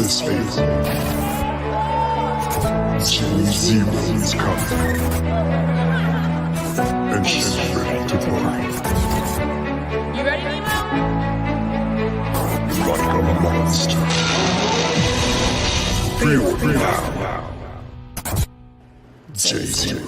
this phase, Zero is coming, and she's ready to party. You ready, Nemo? Like a monster. Feel it now. J-Zero.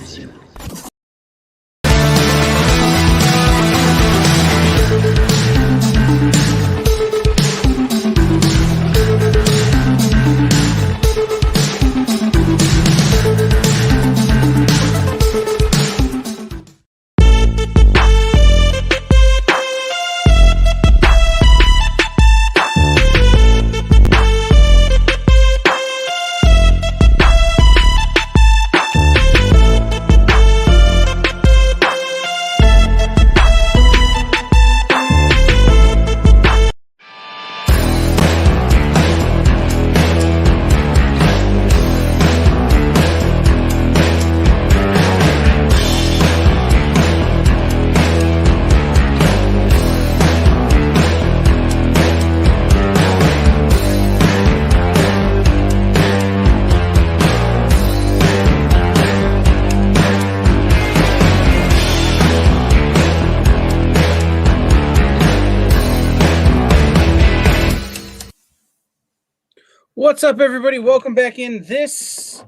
What's up, everybody? Welcome back in. This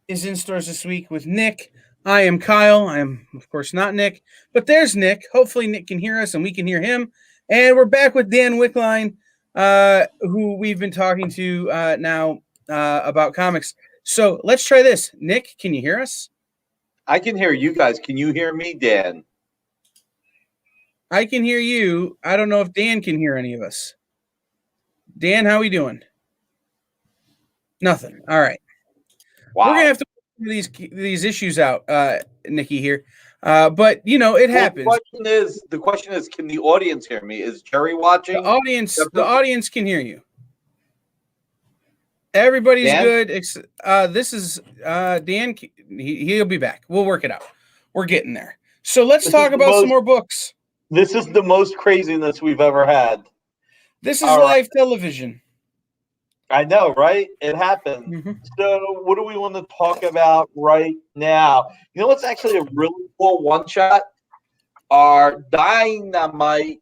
is In Stores This Week with Nick. I am Kyle. I am, of course, not Nick, but there's Nick. Hopefully, Nick can hear us and we can hear him. And we're back with Dan Wickline, who we've been talking to now about comics. So let's try this. Nick, can you hear us? I can hear you guys. Can you hear me, Dan? I can hear you. I don't know if Dan can hear any of us. Dan, how we doing? Nothing. All right. Wow. We're gonna have to figure these issues out, Nikki here. But you know, it happens. The question is, can the audience hear me? Is Jerry watching? The audience can hear you. Everybody's Dan? good. This is Dan. He'll be back. We'll work it out. We're getting there. So let's talk about some more books. This is the most craziness we've ever had. This is live television. I know, right? It happened. Mm-hmm. So what do we want to talk about right now? You know what's actually a really cool one-shot? Our Dynamite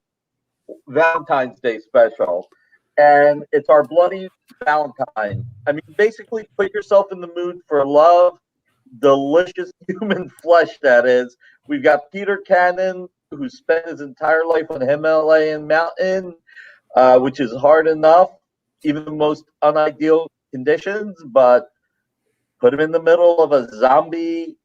Valentine's Day special. And it's our Bloody Valentine. I mean, basically put yourself in the mood for love, delicious human flesh, that is. We've got Peter Cannon, who spent his entire life on a Himalayan mountain, which is hard enough, even the most unideal conditions, but put him in the middle of a zombie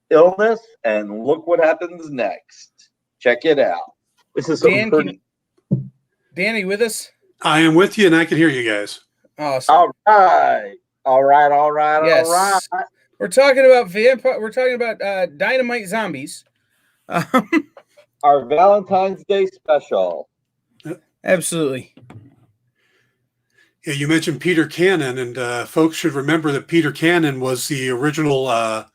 illness, and look what happens next. Check it out. This is Dan, Dan, are you with us? I am with you, and I can hear you guys. Awesome. All right. Yes. All right. We're talking about vampire. We're talking about dynamite zombies. Our Valentine's Day special. Absolutely. Yeah, you mentioned Peter Cannon, and folks should remember that Peter Cannon was the original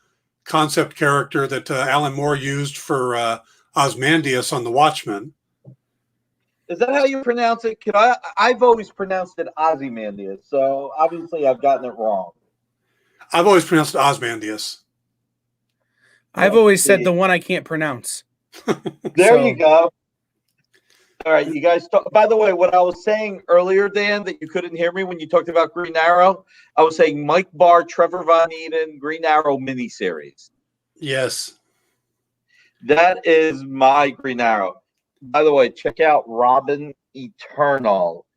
concept character that Alan Moore used for Ozymandias on The Watchmen. Is that how you pronounce it? I've always pronounced it Ozymandias, so obviously I've gotten it wrong. I've always pronounced it Ozymandias. I've always said the one I can't pronounce. There you go. All right, you guys. By the way, what I was saying earlier, Dan, that you couldn't hear me when you talked about Green Arrow, I was saying Mike Barr, Trevor Von Eden, Green Arrow miniseries. Yes. That is my Green Arrow. By the way, check out Robin Eternal.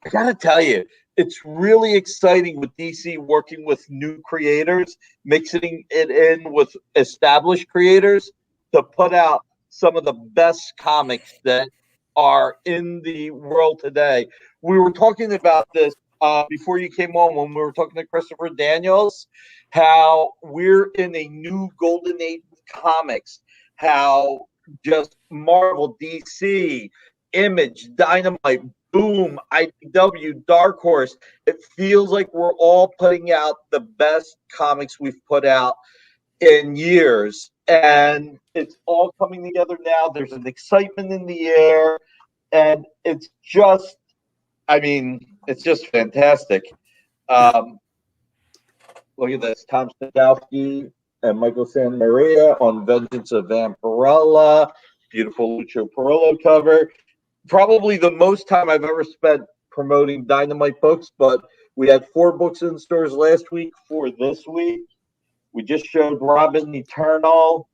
I got to tell you, it's really exciting with DC working with new creators, mixing it in with established creators to put out some of the best comics that are in the world today. We were talking about this before you came on when we were talking to Christopher Daniels, how we're in a new golden age of comics, how just Marvel, DC, Image, Dynamite, Boom, IDW, Dark Horse, it feels like we're all putting out the best comics we've put out in years. And it's all coming together now. There's an excitement in the air. And it's just, I mean, it's just fantastic. Look at this. Tom Stadowski and Michael Santamaria on Vengeance of Vampirella. Beautiful Lucio Perillo cover. Probably the most time I've ever spent promoting Dynamite books, but we had 4 books in stores last week for this week. We just showed Robin Eternal.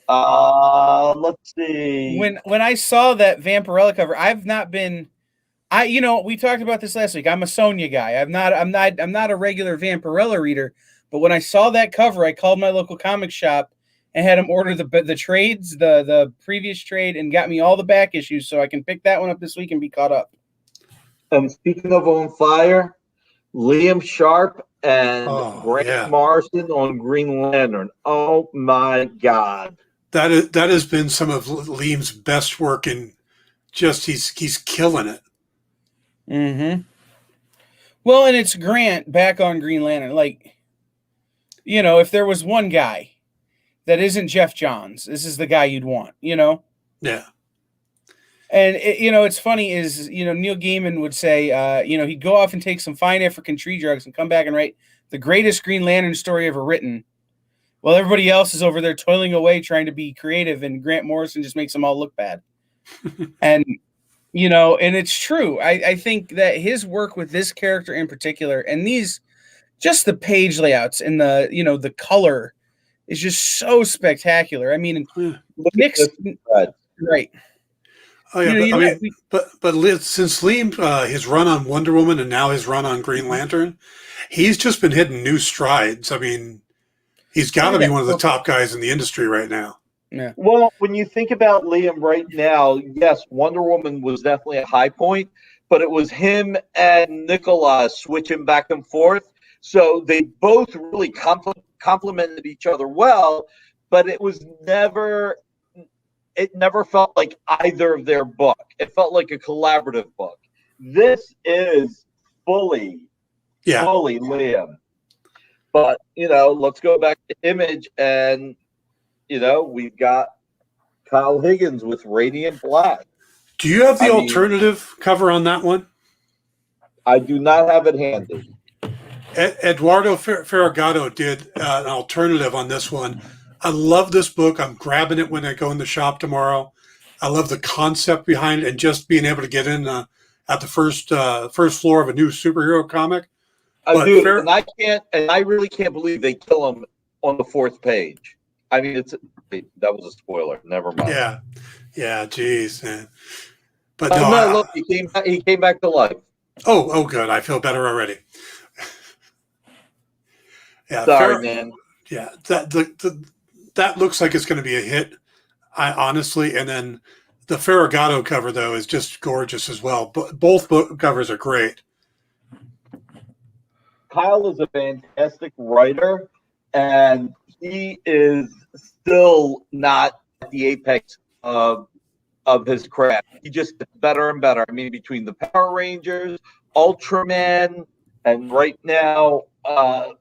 Let's see. When I saw that Vampirella cover, I've not been we talked about this last week. I'm a Sonya guy. I'm not a regular Vampirella reader, but when I saw that cover, I called my local comic shop and had them order the trades, the previous trade, and got me all the back issues so I can pick that one up this week and be caught up. And speaking of On Fire, Liam Sharp and Grant Morrison on Green Lantern. Oh my God. That has been some of Liam's best work, and just he's killing it. Mm-hmm. Well, and it's Grant back on Green Lantern. Like, if there was one guy that isn't Jeff Johns, this is the guy you'd want, Yeah. And, it's funny is, Neil Gaiman would say, he'd go off and take some fine African tree drugs and come back and write the greatest Green Lantern story ever written. While everybody else is over there toiling away trying to be creative, and Grant Morrison just makes them all look bad. And, and it's true. I think that his work with this character in particular, and just the page layouts and the color is just so spectacular. I mean, Nick's right. Oh yeah, but since Liam, his run on Wonder Woman and now his run on Green Lantern, he's just been hitting new strides. I mean, he's got to be one of the top guys in the industry right now. Yeah. Well, when you think about Liam right now, yes, Wonder Woman was definitely a high point, but it was him and Nicola switching back and forth. So they both really complemented each other well, but it never felt like either of their book. It felt like a collaborative book. This is fully Liam. But, let's go back to Image, and, we've got Kyle Higgins with Radiant Black. Do you have the alternative cover on that one? I do not have it handy. Eduardo Ferragato did an alternative on this one. I love this book. I'm grabbing it when I go in the shop tomorrow. I love the concept behind it and just being able to get in at the first floor of a new superhero comic. I do, and I really can't believe they kill him on the 4th page. I mean, that was a spoiler. Never mind. Yeah, geez, man. But look, he came back to life. Oh, good. I feel better already. Yeah, sorry, man. Yeah, that looks like it's going to be a hit. Honestly, and then the Ferragato cover though is just gorgeous as well. Both book covers are great. Kyle is a fantastic writer, and he is still not at the apex of his craft. He just gets better and better. I mean, between the Power Rangers, Ultraman, and right now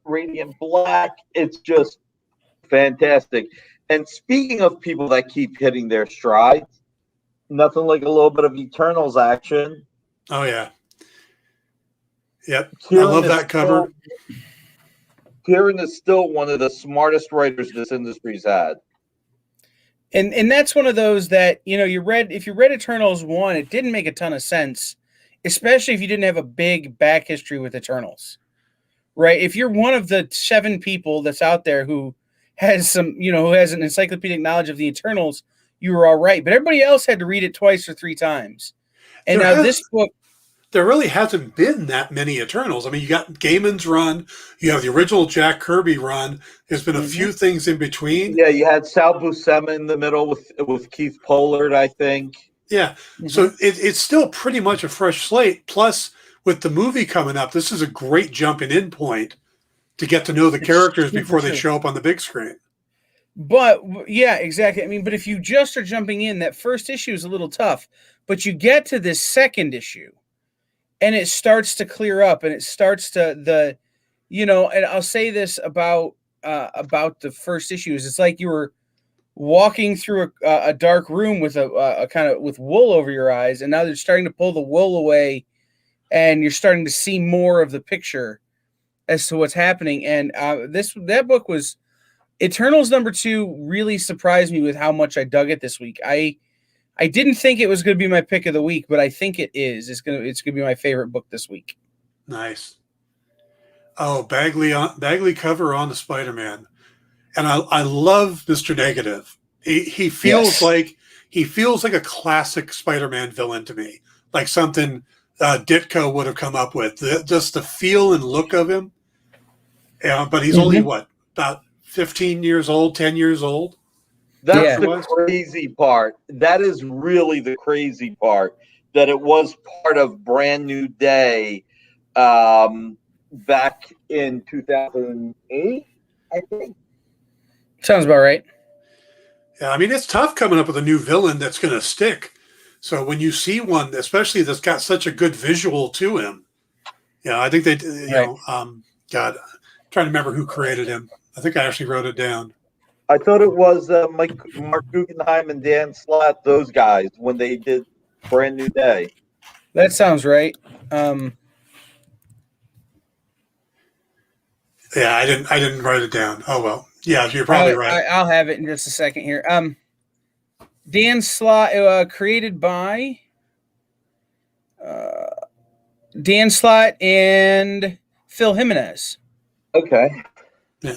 Radiant Black, it's just fantastic. And speaking of people that keep hitting their strides, nothing like a little bit of Eternals action. Oh yeah. Yep, Kieran, I love that cover. Kieran is still one of the smartest writers this industry's had. And that's one of those that, if you read Eternals 1, it didn't make a ton of sense, especially if you didn't have a big back history with Eternals. Right? If you're one of the 7 people that's out there who has who has an encyclopedic knowledge of the Eternals, you were all right. But everybody else had to read it twice or 3 times. And this book, there really hasn't been that many Eternals. I mean, you got Gaiman's run, you have the original Jack Kirby run. There's been a few things in between. Yeah, you had Sal Buscema in the middle with Keith Pollard, I think. Yeah, so it's still pretty much a fresh slate. Plus, with the movie coming up, this is a great jumping in point to get to know the characters before they show up on the big screen. But, yeah, exactly. I mean, but if you just are jumping in, that first issue is a little tough. But you get to this second issue, and it starts to clear up, and it starts to and I'll say this about the first issues. It's like you were walking through a dark room with a kind of with wool over your eyes, and now they're starting to pull the wool away, and you're starting to see more of the picture. as to what's happening. And that book was Eternals #2 really surprised me with how much I dug it this week. I didn't think it was going to be my pick of the week, but I think it is. It's gonna be my favorite book this week. Nice. Oh, Bagley cover on the Spider-Man, and I love Mr. Negative. He feels like a classic Spider-Man villain to me, like something Ditko would have come up with. Just the feel and look of him. Yeah, but he's only about 15 years old, 10 years old. That's the crazy part. That is really the crazy part, that it was part of Brand New Day back in 2008, I think. Sounds about right. Yeah, I mean, it's tough coming up with a new villain that's going to stick. So when you see one, especially that's got such a good visual to him, I think they, God, I'm trying to remember who created him. I think I actually wrote it down. I thought it was Mark Guggenheim and Dan Slott, those guys, when they did Brand New Day. That sounds right. Yeah, I didn't write it down. Oh well. Yeah, you're probably right. I'll have it in just a second here. Dan Slott, created by Dan Slott and Phil Jimenez. Okay. Yeah.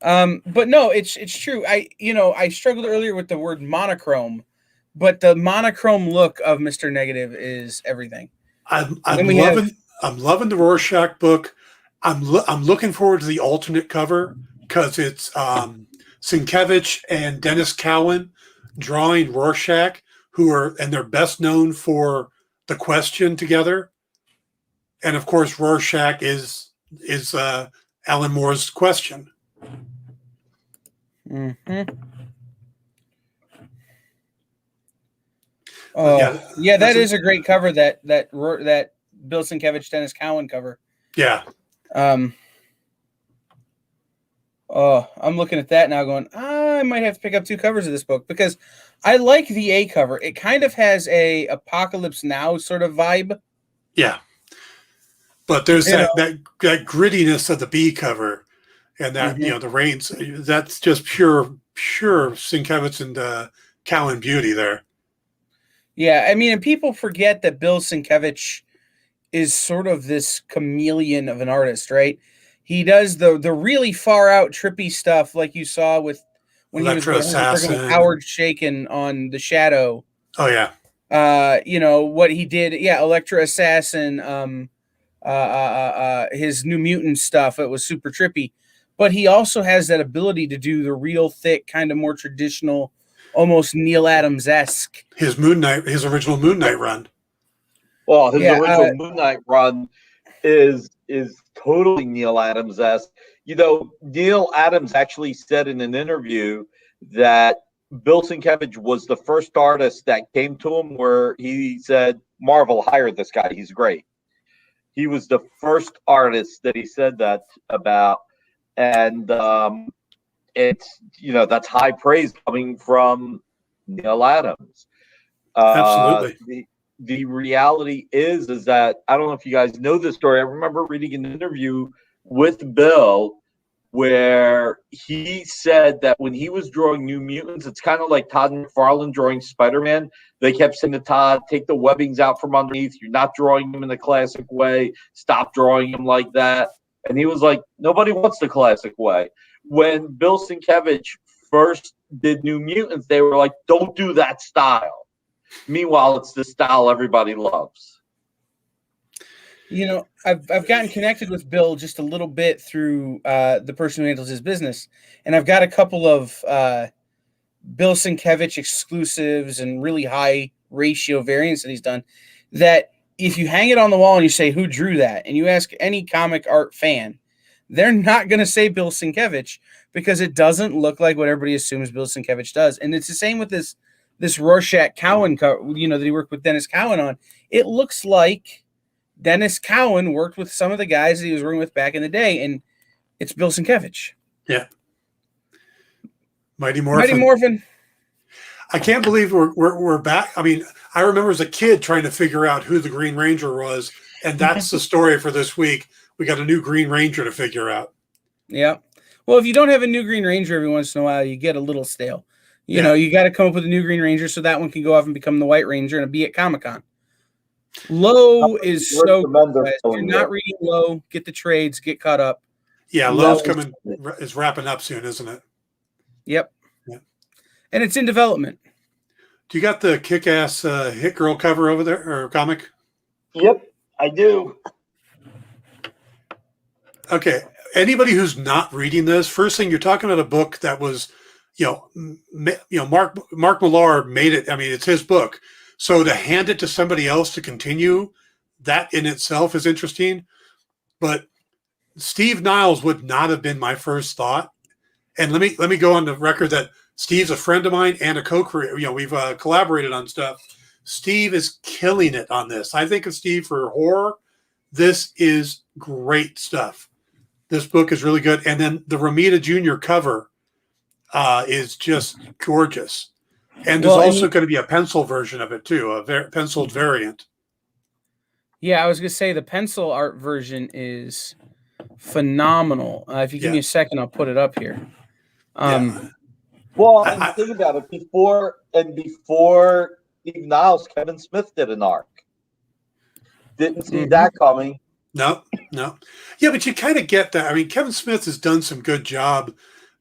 But no, it's true. I struggled earlier with the word monochrome, but the monochrome look of Mr. Negative is everything. I'm loving the Rorschach book. I'm looking forward to the alternate cover because it's Sienkiewicz and Dennis Cowan drawing Rorschach, they're best known for The Question together, and of course Rorschach is Alan Moore's Question. Mm-hmm. Oh, yeah, that is a great cover. That Bill Sienkiewicz, Dennis Cowan cover. Yeah. I'm looking at that now going, I might have to pick up 2 covers of this book because I like the A cover. It kind of has a Apocalypse Now sort of vibe. Yeah. But there's that grittiness of the B cover and that, the rains. That's just pure Sienkiewicz and Cowan beauty there. Yeah, I mean, and people forget that Bill Sienkiewicz is sort of this chameleon of an artist, right? He does the really far out trippy stuff like you saw with when Electra he was working with Howard Shakin on The Shadow. Oh yeah. What he did, Electra Assassin, his New Mutant stuff, it was super trippy. But he also has that ability to do the real thick, kind of more traditional, almost Neil Adams-esque. His original Moon Knight run. Well, his original Moon Knight run is totally Neil Adams-esque. Neil Adams actually said in an interview that Bill Sienkiewicz was the first artist that came to him where he said, Marvel hired this guy. He's great. He was the first artist that he said that about. And it's, that's high praise coming from Neil Adams. Absolutely. The reality is that, I don't know if you guys know this story. I remember reading an interview with Bill where he said that when he was drawing New Mutants, it's kind of like Todd McFarlane drawing Spider-Man. They kept saying to Todd, take the webbings out from underneath. You're not drawing him in the classic way. Stop drawing him like that. And he was like, nobody wants the classic way. When Bill Sienkiewicz first did New Mutants, they were like, don't do that style. Meanwhile, it's the style everybody loves. I've gotten connected with Bill just a little bit through the person who handles his business. And I've got a couple of Bill Sienkiewicz exclusives and really high ratio variants that he's done that if you hang it on the wall and you say, who drew that? And you ask any comic art fan, they're not going to say Bill Sienkiewicz because it doesn't look like what everybody assumes Bill Sienkiewicz does. And it's the same with this Rorschach Cowan cover, that he worked with Dennis Cowan on. It looks like Dennis Cowan worked with some of the guys that he was working with back in the day, and it's Bill Sienkiewicz. Yeah. Mighty Morphin. I can't believe we're back. I mean, I remember as a kid trying to figure out who the Green Ranger was, and that's the story for this week. we got a new Green Ranger to figure out. Yeah. Well, if you don't have a new Green Ranger every once in a while, you get a little stale. You Yeah. know, you got to come up with a new Green Ranger so that one can go off and become the White Ranger and be at Comic-Con. Low is so recommend they're good. If you're selling not it. reading Low, get the trades, get caught up. Yeah, Low Lowe's is wrapping up soon, isn't it? Yep. Yeah. And it's in development. Do you got the Kick-Ass Hit Girl cover over there, or comic? Yep, I do. Okay. Anybody who's not reading this, first thing, you're talking about a book that was, Mark Millar made it. I mean, it's his book. So to hand it to somebody else to continue, that in itself is interesting. But Steve Niles would not have been my first thought. And let me go on the record that Steve's a friend of mine and a co-creator. We've collaborated on stuff. Steve is killing it on this. I think of Steve for horror. This is great stuff. This book is really good. And then the Romita Jr. cover is just gorgeous. And there's also going to be a pencil version of it too, a penciled variant. Yeah, I was going to say the pencil art version is phenomenal. If you give me a second, I'll put it up here. Well, and think about it. Before Steve Niles, Kevin Smith did an arc. Didn't see that coming. No. Yeah, but you kind of get that. I mean, Kevin Smith has done some good job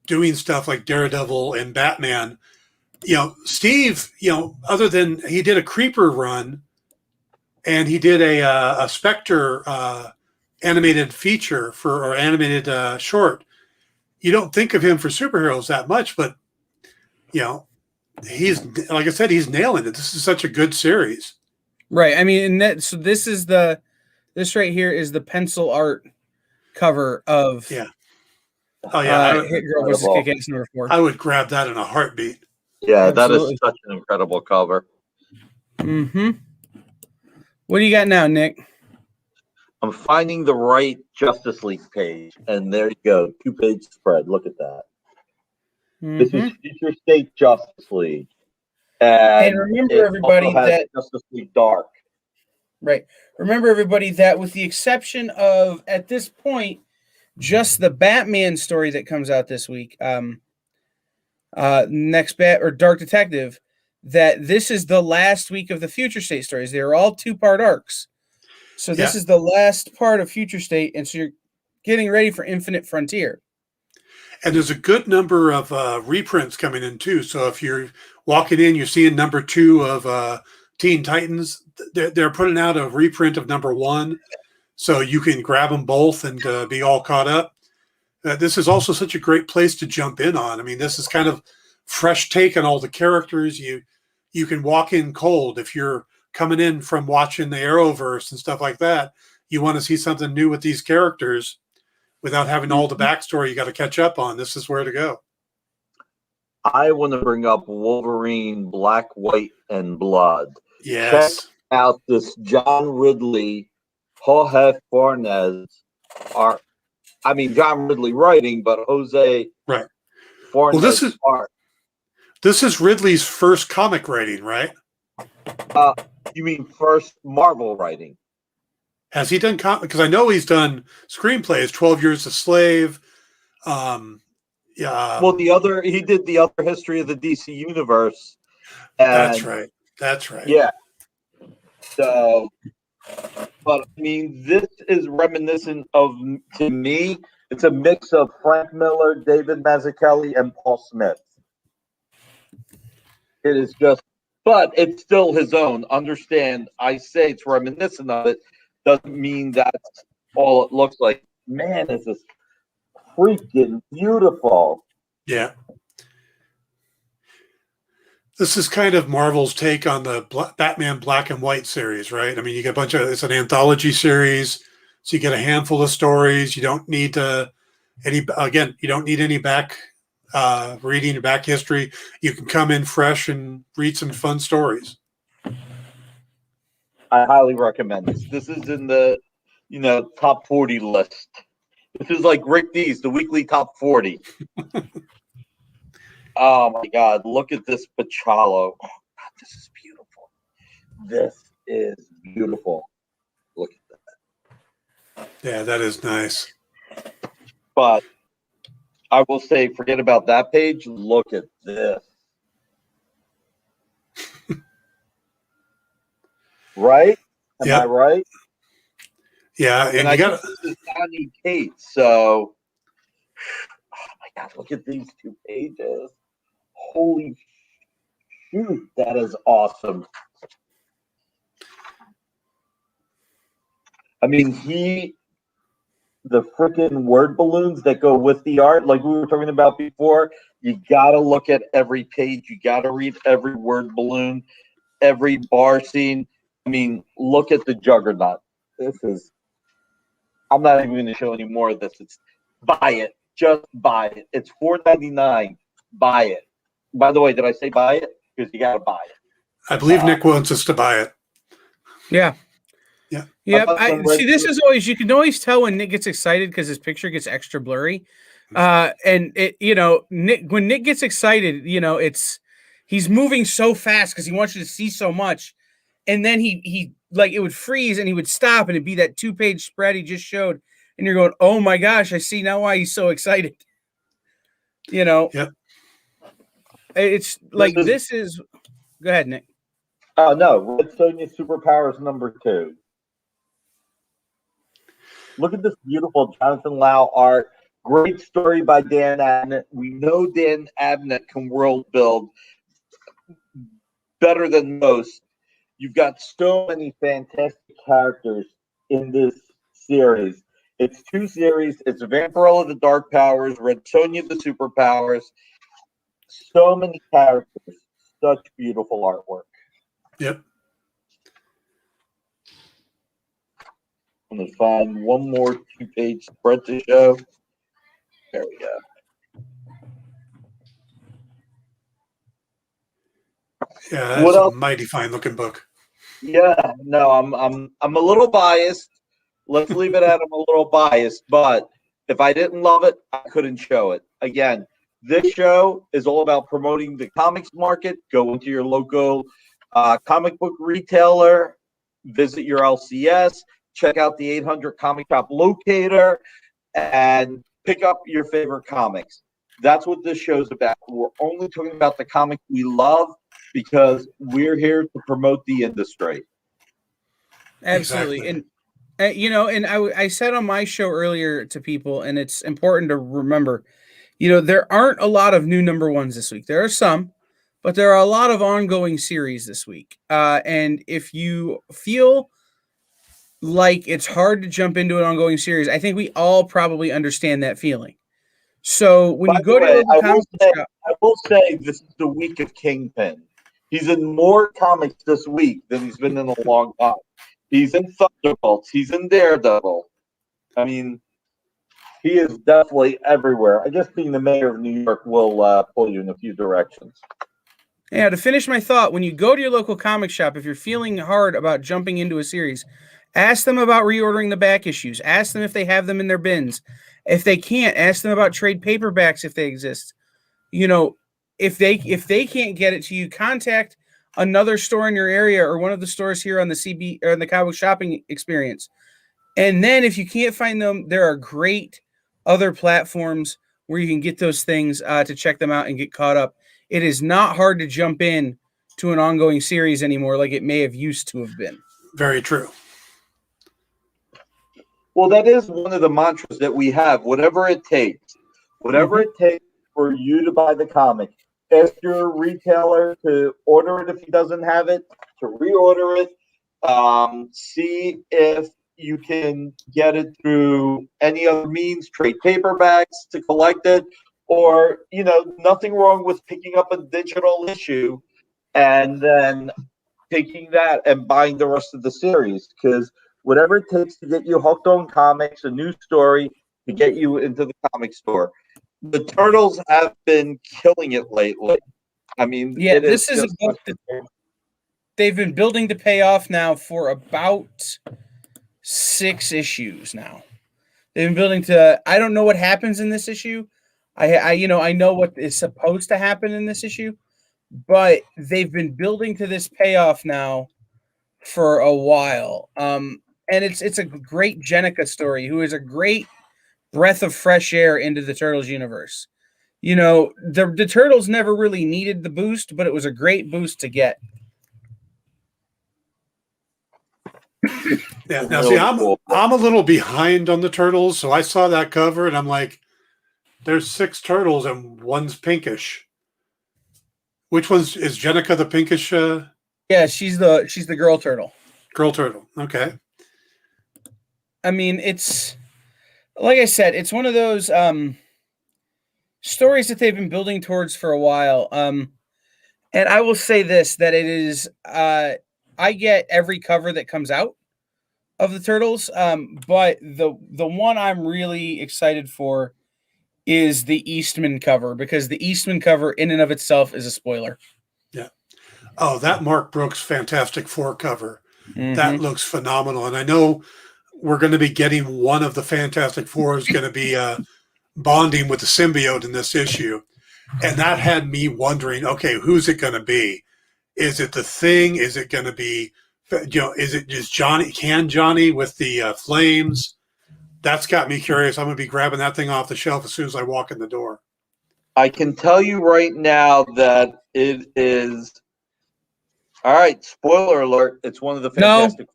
doing stuff like Daredevil and Batman. Steve, other than he did a Creeper run and he did a Spectre animated feature or animated short. You don't think of him for superheroes that much, but he's, like I said, he's nailing it. This is such a good series. Right. I mean, so this right here is the pencil art cover of Hit Girl versus Kick-Ass number 4. I would grab that in a heartbeat. Yeah, Absolutely. That is such an incredible cover. Mm-hmm. What do you got now, Nick? I'm finding the right Justice League page, and there you go, 2-page spread. Look at that. Mm-hmm. This is Future State Justice League, and remember, everybody, that Justice League Dark. Right. Remember, everybody, that with the exception of at this point, just the Batman story that comes out this week, next Dark Detective, that this is the last week of the Future State stories. They are all 2-part arcs. So this is the last part of Future State, and so you're getting ready for Infinite Frontier. And there's a good number of reprints coming in too. So if you're walking in, you're seeing number 2 of Teen Titans. They're putting out a reprint of number 1, so you can grab them both and be all caught up. This is also such a great place to jump in on. I mean, this is kind of fresh take on all the characters. You can walk in cold if you're coming in from watching the Arrowverse and stuff like that. You want to see something new with these characters without having all the backstory you got to catch up on. This is where to go. I want to bring up Wolverine, Black, White, and Blood. Yes. Check out this John Ridley, Jorge Fornes art. I mean, John Ridley writing, but Jose Fornes well, art. This is Ridley's first comic writing, right? You mean first Marvel writing? Has he done comic? Because I know he's done screenplays. 12 Years a Slave. Yeah. Well, he did the other history of the DC universe. That's right. That's right. Yeah. So, but I mean, this is reminiscent of, to me, it's a mix of Frank Miller, David Mazzucchelli, and Paul Smith. It is just, but it's still his own. Understand, I say it's reminiscent of it, doesn't mean that's all it looks like. Man, is this freaking beautiful. Yeah. This is kind of Marvel's take on the Batman Black and White series, right? I mean, you get a bunch of, it's an anthology series, so you get a handful of stories. You don't need you don't need any back reading or back history. You can come in fresh and read some fun stories. I highly recommend this. This is in the, top 40 list. This is like Rick D's, the weekly top 40. Oh my God! Look at this Pachalo. Oh God, this is beautiful. This is beautiful. Look at that. Yeah, that is nice. But I will say, forget about that page. Look at this. Right? Am I Yep. right? Yeah, And and I you think got this is Donnie Kate. So, oh my God, look at these two pages. Holy shoot, that is awesome. I mean, the freaking word balloons that go with the art, like we were talking about before, you got to look at every page. You got to read every word balloon, every bar scene. I mean, look at the juggernaut. I'm not even going to show any more of this. It's buy it. Just buy it. It's $4.99. Buy it. By the way, did I say buy it? Because you got to buy it. I believe Nick wants us to buy it. Yeah. Yeah. Yep. I see. This is always, you can always tell when Nick gets excited because his picture gets extra blurry. And Nick, when Nick gets excited, he's moving so fast because he wants you to see so much. And then he like it would freeze and he would stop and it'd be that 2-page spread he just showed. And you're going, oh my gosh, I see now why he's so excited. Yep. It's like this is go ahead, Nick. Oh no, Red Sonja Superpowers #2. Look at this beautiful Jonathan Lau art. Great story by Dan Abnett. We know Dan Abnett can world build better than most. You've got so many fantastic characters in this series. It's 2 series. It's Vampirella the Dark Powers, Red Sonja the Superpowers. So many characters. Such beautiful artwork. Yep. I'm going to find one more 2-page spread to show. There we go. Yeah, that's a mighty fine looking book. Yeah, no, I'm a little biased. Let's leave it at I'm a little biased, but if I didn't love it, I couldn't show it. Again, this show is all about promoting the comics market. Go into your local comic book retailer, visit your LCS, check out the 800 Comic Shop locator, and pick up your favorite comics. That's what this show's about. We're only talking about the comics we love because we're here to promote the industry. Absolutely. Exactly. And I said on my show earlier to people, and it's important to remember, there aren't a lot of new #1s this week. There are some, but there are a lot of ongoing series this week. And if you feel like it's hard to jump into an ongoing series, I think we all probably understand that feeling. So when By you the go to your way, local comic shop, I will say this is the week of Kingpin. He's in more comics this week than he's been in a long time. He's in Thunderbolts. He's in Daredevil. I mean, he is definitely everywhere. I guess being the mayor of New York will pull you in a few directions. yeah, to finish my thought, when you go to your local comic shop, if you're feeling hard about jumping into a series, ask them about reordering the back issues. Ask them if they have them in their bins. If they can't, ask them about trade paperbacks if they exist. If they can't get it to you, contact another store in your area or one of the stores here on the CB or on the comic shopping experience. And then if you can't find them, there are great other platforms where you can get those things to check them out and get caught up. It is not hard to jump in to an ongoing series anymore like it may have used to have been. Very true. Well, that is one of the mantras that we have. Whatever it takes for you to buy the comic. Ask your retailer to order it if he doesn't have it, to reorder it. See if you can get it through any other means, trade paperbacks to collect it, or, nothing wrong with picking up a digital issue and then taking that and buying the rest of the series, because whatever it takes to get you hooked on comics, a new story, to get you into the comic store. The Turtles have been killing it lately. I mean, yeah, this is a book that they've been building to pay off now for about 6 issues now. They've been building to. I don't know what happens in this issue. I know what is supposed to happen in this issue, but they've been building to this payoff now for a while. and it's a great Jenica story, who is a great breath of fresh air into the Turtles universe. You know, the Turtles never really needed the boost, but it was a great boost to get. Yeah. Now, see, Really cool. I'm a little behind on the Turtles, so I saw that cover and I'm like, there's 6 turtles and one's pinkish. Which one's is Jenica the pinkish Yeah, she's the girl turtle. girl turtle? Okay. I mean, it's like I said, it's one of those stories that they've been building towards for a while. And I will say this, that it is I get every cover that comes out of the Turtles, but the one I'm really excited for is the Eastman cover, because the Eastman cover in and of itself is a spoiler. Yeah. Oh, that Mark Brooks Fantastic Four cover. Mm-hmm. That looks phenomenal. And I know we're going to be getting one of the Fantastic Four is going to be bonding with the symbiote in this issue. And that had me wondering, okay, who's it going to be? Is it the Thing? Is it going to be, is it just Johnny? Can Johnny with the flames? That's got me curious. I'm going to be grabbing that thing off the shelf as soon as I walk in the door. I can tell you right now that it is. All right, spoiler alert! It's one of the Fantastic.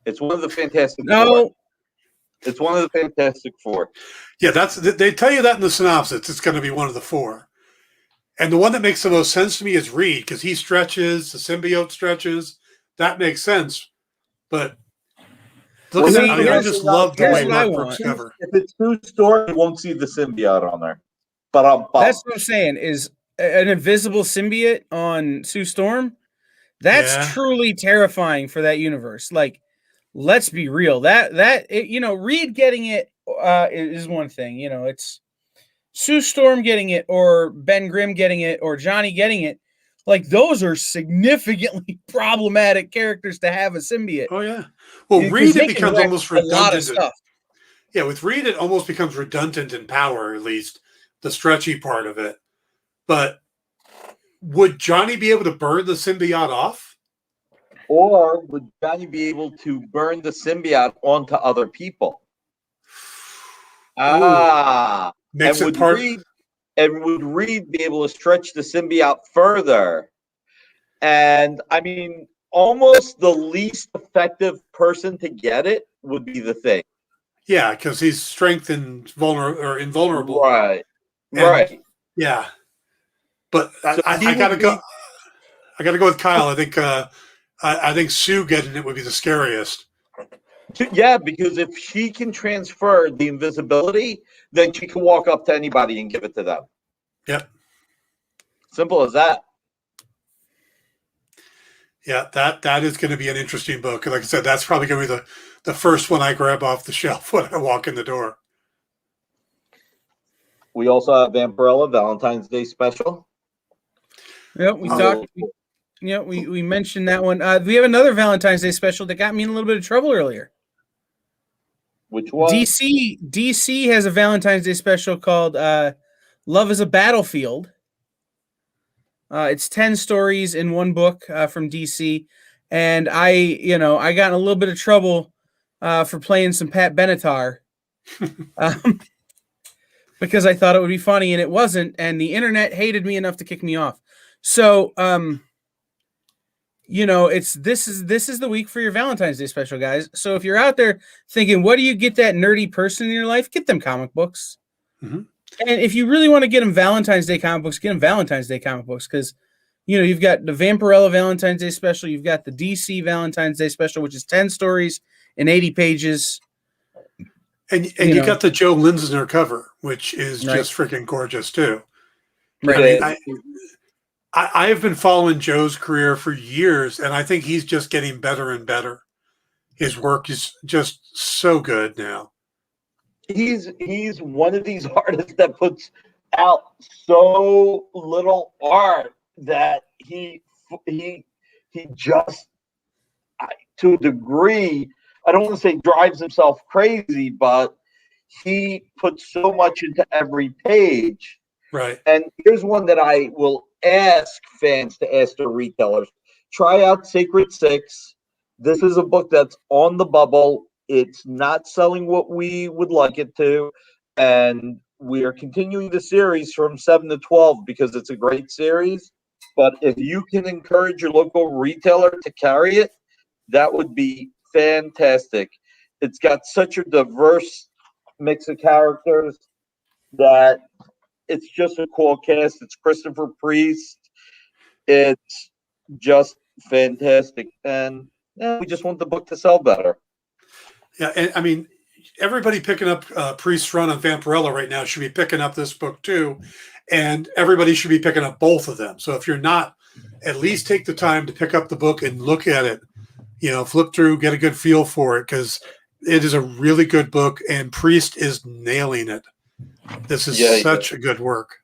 It's one of the Fantastic Four. It's one of the Fantastic Four. Yeah, they tell you that in the synopsis. It's going to be one of the 4. And the one that makes the most sense to me is Reed, because he stretches, the symbiote stretches. That makes sense. But look at that. I mean, I just love the way Mark Brooks cover. If it's Sue Storm, you won't see the symbiote on there. But that's what I'm saying, is an invisible symbiote on Sue Storm. That's truly terrifying for that universe. Like, let's be real. Reed getting it is one thing. You know, it's Sue Storm getting it, or Ben Grimm getting it, or Johnny getting it. Like, those are significantly problematic characters to have a symbiote. Oh yeah. Well, Reed, it becomes almost redundant. A lot of stuff. Yeah, with Reed, it almost becomes redundant in power, at least the stretchy part of it. But would Johnny be able to burn the symbiote off? Or would Johnny be able to burn the symbiote onto other people? Makes and it part. Would Reed be able to stretch the symbiote further? And I mean, almost the least effective person to get it would be the Thing. Yeah, because he's strength and invulnerable. Right. And, right. Yeah. But so I gotta go. I gotta go with Kyle. I think Sue getting it would be the scariest. Yeah, because if she can transfer the invisibility, then she can walk up to anybody and give it to them. Yep. Simple as that. Yeah, that is going to be an interesting book. Like I said, that's probably going to be the first one I grab off the shelf when I walk in the door. We also have Vampirella Valentine's Day special. Yeah, we talked. Yeah, we mentioned that one. We have another Valentine's Day special that got me in a little bit of trouble earlier. Which one? DC has a Valentine's Day special called Love is a Battlefield. It's 10 stories in one book from DC. And I got in a little bit of trouble for playing some Pat Benatar because I thought it would be funny and it wasn't. And the internet hated me enough to kick me off. So, this is the week for your Valentine's Day special, guys. So if you're out there thinking, what do you get that nerdy person in your life? Get them comic books. Mm-hmm. And if you really want to get them Valentine's Day comic books, get them Valentine's Day comic books, because, you've got the Vampirella Valentine's Day special. You've got the DC Valentine's Day special, which is 10 stories and 80 pages. And you got the Joe Linsner cover, which is just freaking gorgeous, too. Right. I mean, I have been following Joe's career for years, and I think he's just getting better and better. His work is just so good now. He's one of these artists that puts out so little art that he just, to a degree, I don't want to say drives himself crazy, but he puts so much into every page. Right. And here's one that I will ask fans to ask their retailers. Try out Sacred Six. This is a book that's on the bubble. It's not selling what we would like it to. And we are continuing the series from 7 to 12 because it's a great series. But if you can encourage your local retailer to carry it, that would be fantastic. It's got such a diverse mix of characters that it's just a cool cast. It's Christopher Priest. It's just fantastic. And we just want the book to sell better. Yeah, and I mean, everybody picking up Priest's run on Vampirella right now should be picking up this book too, and everybody should be picking up both of them. So if you're not, at least take the time to pick up the book and look at it. You know, flip through, get a good feel for it, because it is a really good book, and Priest is nailing it. This is such a good work.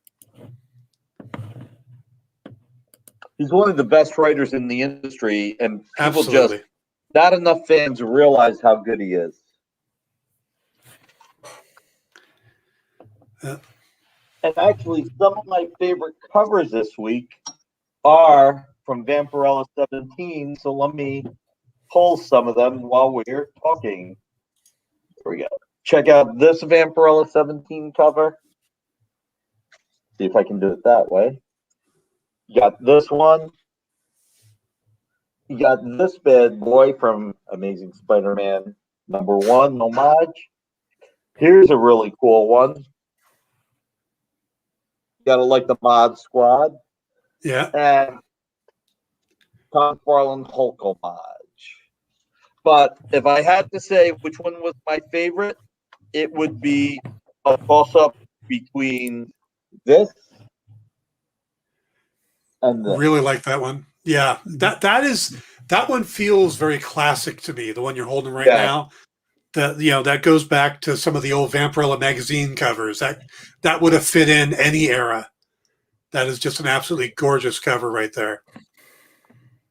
He's one of the best writers in the industry, and people Absolutely. just not enough fans realize how good he is. And actually, some of my favorite covers this week are from Vampirella 17. So let me pull some of them while we're talking. Here we go. Check out this Vampirella 17 cover. See if I can do it that way. You got this one. You got this bad boy from Amazing Spider-Man #1 homage. Here's a really cool one. You gotta like the Mod Squad. Yeah. And Tom Farland Hulk homage. But if I had to say which one was my favorite, it would be a toss-up between this and this. Really like that one. Yeah, that one feels very classic to me. The one you're holding right now, that goes back to some of the old Vampirella magazine covers. That would have fit in any era. That is just an absolutely gorgeous cover right there.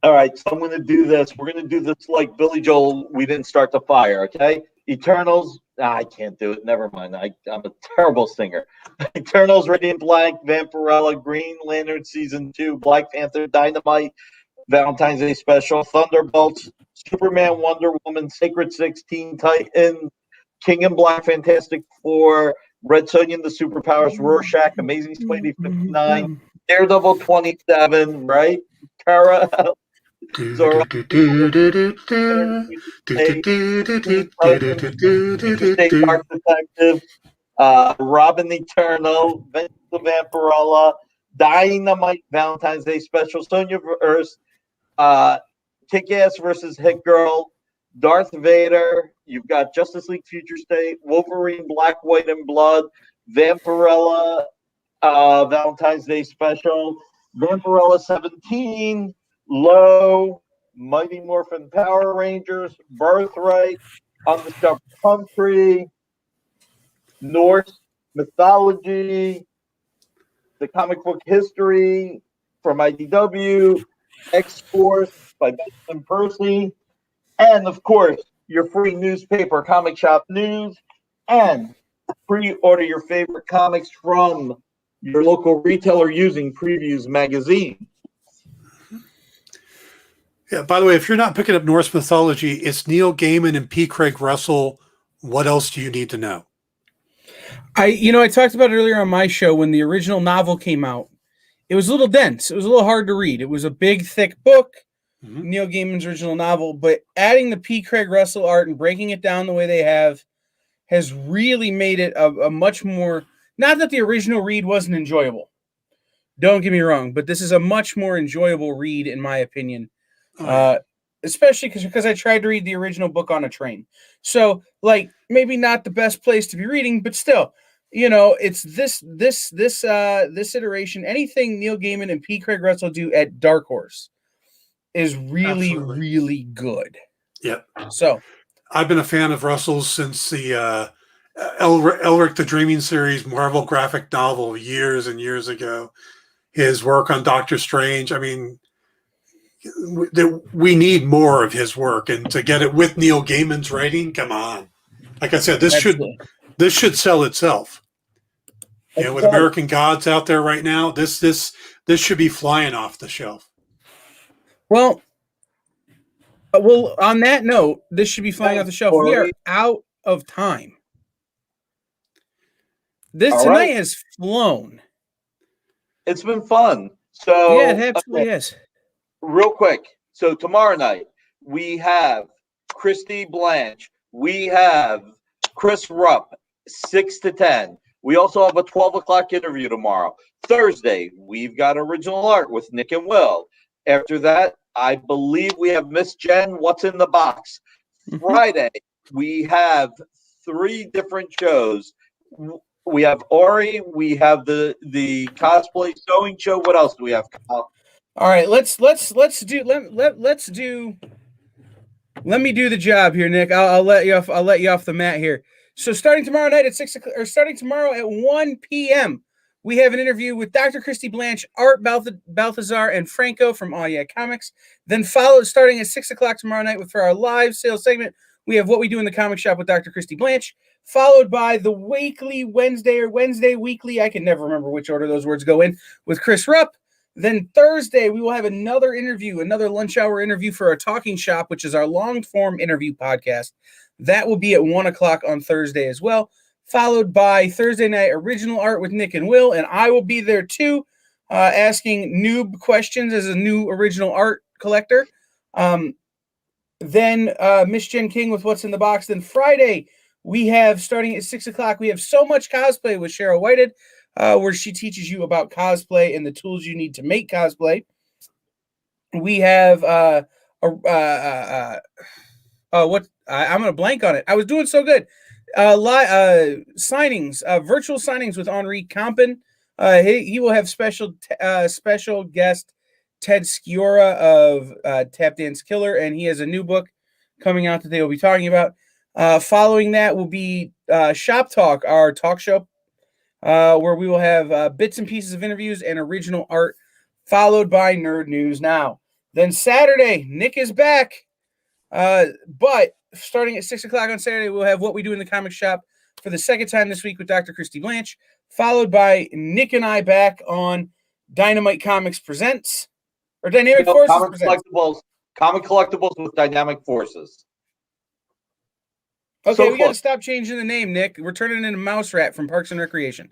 All right, so I'm going to do this. We're going to do this like Billy Joel. We didn't start the fire, okay? Eternals. I can't do it. Never mind. I'm a terrible singer. Eternals, Radiant Black, Vampirella, Green Lantern Season 2, Black Panther, Dynamite, Valentine's Day Special, Thunderbolts, Superman, Wonder Woman, Sacred 16, Titan, King and Black, Fantastic Four, Red Sonja, The Superpowers, Rorschach, Amazing Spidey 59, Daredevil 27, right? Kara, Zora, Dark Detective, Robin Eternal, Vince the Vampirella, Dynamite Valentine's Day Special, Sonya versus Kick-Ass versus Hit Girl, Darth Vader. You've got Justice League Future State, Wolverine Black, White, and Blood, Vampirella Valentine's Day Special, Vampirella 17, Low, Mighty Morphin Power Rangers, Birthright, Undiscovered Country, Norse Mythology, the comic book history from IDW, X-Force by Benjamin Percy, and of course, your free newspaper, Comic Shop News, and pre-order your favorite comics from your local retailer using Previews Magazine. Yeah, by the way, if you're not picking up Norse mythology, it's Neil Gaiman and P. Craig Russell. What else do you need to know? I talked about it earlier on my show when the original novel came out. It was a little dense. It was a little hard to read. It was a big, thick book, Neil Gaiman's original novel, but adding the P. Craig Russell art and breaking it down the way they have has really made it a much more, not that the original read wasn't enjoyable. Don't get me wrong, but this is a much more enjoyable read, in my opinion. Especially because I tried to read the original book on a train. So, like, maybe not the best place to be reading, but still, it's this iteration. Anything Neil Gaiman and P. Craig Russell do at Dark Horse is really, really good. Yep. So, I've been a fan of Russell's since the Elric the Dreaming series Marvel graphic novel years and years ago. His work on Doctor Strange. I mean, we need more of his work, and to get it with Neil Gaiman's writing, come on. Like I said, this should sell itself. With American Gods out there right now, this should be flying off the shelf. Well, Well, on that note, this should be flying off the shelf. We are out of time. This All tonight right. has flown. It's been fun. So Yeah, it absolutely is. real quick. So tomorrow night we have Christy Blanche. We have Chris Rupp, 6 to 10. We also have a 12 o'clock interview tomorrow. Thursday, we've got original art with Nick and Will. After that, I believe we have Miss Jen, What's in the Box. Friday, we have 3 different shows. We have Ori, we have the cosplay sewing show. What else do we have, Kyle? All right, let's do let me do the job here, Nick. I'll let you off the mat here. So starting tomorrow night at 6 o'clock, or starting tomorrow at 1 p.m., we have an interview with Dr. Christy Blanche, Art Balthazar, and Franco from All Yeah Comics. Then followed starting at 6 o'clock tomorrow night for our live sales segment, we have What We Do in the Comic Shop with Dr. Christy Blanche, followed by the weekly Wednesday weekly, I can never remember which order those words go in, with Chris Rupp. Then Thursday, we will have another interview, another lunch hour interview for our Talking Shop, which is our long-form interview podcast. That will be at 1 o'clock on Thursday as well, followed by Thursday night original art with Nick and Will, and I will be there too, asking noob questions as a new original art collector. Then Miss Jen King with What's in the Box. Then Friday, we have, starting at 6 o'clock, we have So Much Cosplay with Cheryl Whitehead, where she teaches you about cosplay and the tools you need to make cosplay. We have I'm gonna blank on it. I was doing so good. Signings, virtual signings with Henri Campen. He will have special guest Ted Sciorra of Tap Dance Killer, and he has a new book coming out that they will be talking about. Following that will be Shop Talk, our talk show, where we will have bits and pieces of interviews and original art, followed by Nerd News Now. Then Saturday, Nick is back, but starting at 6 o'clock on Saturday, we'll have What We Do in the Comic Shop for the second time this week with Dr. Christy Blanche, followed by Nick and I back on Dynamite Comics Presents, or Dynamic Forces Presents. Comic collectibles with Dynamic Forces. Okay, we got to stop changing the name, Nick. We're turning into Mouse Rat from Parks and Recreation.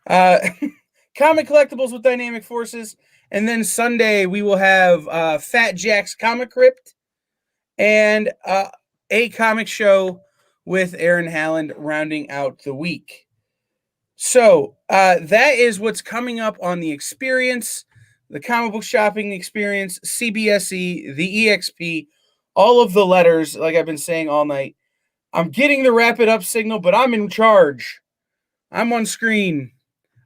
Comic collectibles with Dynamic Forces. And then Sunday, we will have Fat Jack's Comic Crypt and a comic show with Aaron Halland rounding out the week. So that is what's coming up on the experience, the comic book shopping experience, CBSE, the EXP, all of the letters, like I've been saying all night. I'm getting the wrap it up signal, but I'm in charge. I'm on screen.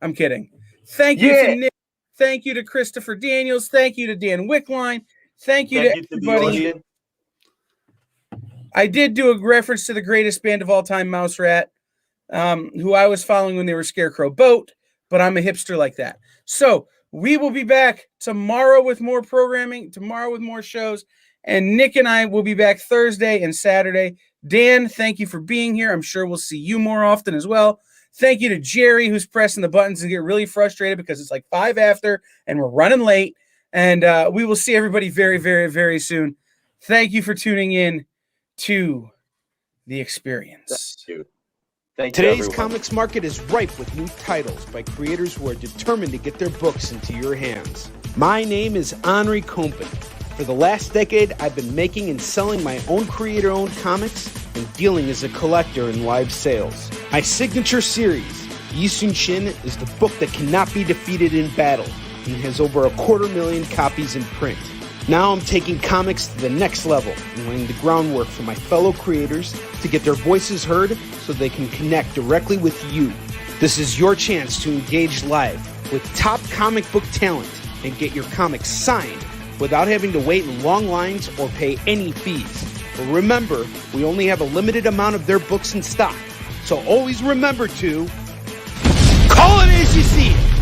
I'm kidding. Thank you to Nick. Thank you to Christopher Daniels. Thank you to Dan Wickline. Thank you to everybody. I did do a reference to the greatest band of all time, Mouse Rat, who I was following when they were Scarecrow Boat, but I'm a hipster like that. So we will be back tomorrow with more programming, tomorrow with more shows, and Nick and I will be back Thursday and Saturday. Dan, thank you for being here. I'm sure we'll see you more often as well. Thank you to Jerry, who's pressing the buttons and get really frustrated because it's like 5 after and we're running late. And we will see everybody very, very, very soon. Thank you for tuning in to The Experience. Thank you. Thank Today's you, comics market is ripe with new titles by creators who are determined to get their books into your hands. My name is Henri Campen. For the last decade, I've been making and selling my own creator-owned comics and dealing as a collector in live sales. My signature series, Yi Sun Shin, is the book that cannot be defeated in battle and has over 250,000 copies in print. Now I'm taking comics to the next level and laying the groundwork for my fellow creators to get their voices heard so they can connect directly with you. This is your chance to engage live with top comic book talent and get your comics signed without having to wait in long lines or pay any fees. But remember, we only have a limited amount of their books in stock, so always remember to call it as you see it.